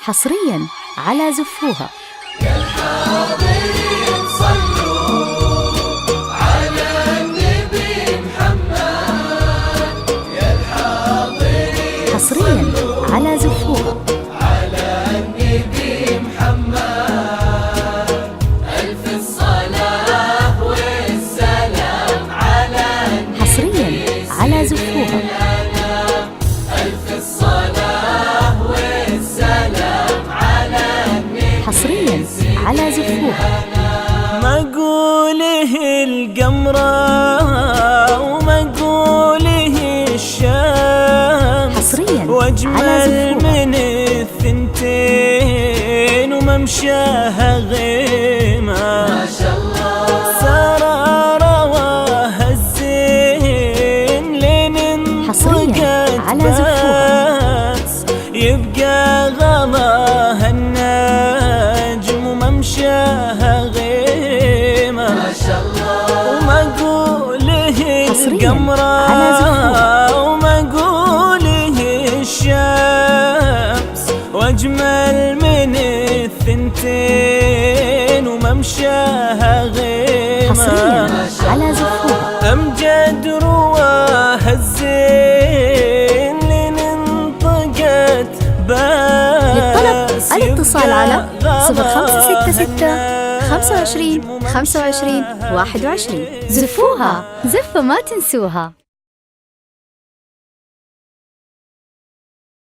حصرياً على زفوها. يا الحاضرين صلوا على النبي محمد، يا الحاضرين حصرياً على زفوها. على النبي محمد، ألف الصلاة والسلام على النبي. حصرياً على زفوها. ألف الصلاة والسلام على النبي. حصرياً على زفوها. مقوله القمرة ومقوله الشمس، حصرياً واجمل على زفوها. من الثنتين وممشاها غيمة، ما شاء الله. سار رواها الزين لين حصرياً على زفوها. بس يبقى غلاها النجم وممشاها غيمة، ما شاء الله. ومقوله القمرة ومقوله الشمس، واجمل من الثنتين وممشاها غيمة. حصرياً على زفوها. أمجد رواها الزين لين انطقت للطلب بس الاتصال على يبقى 0566 غلاها 25 25 21. زفوها، زفة ما تنسوها.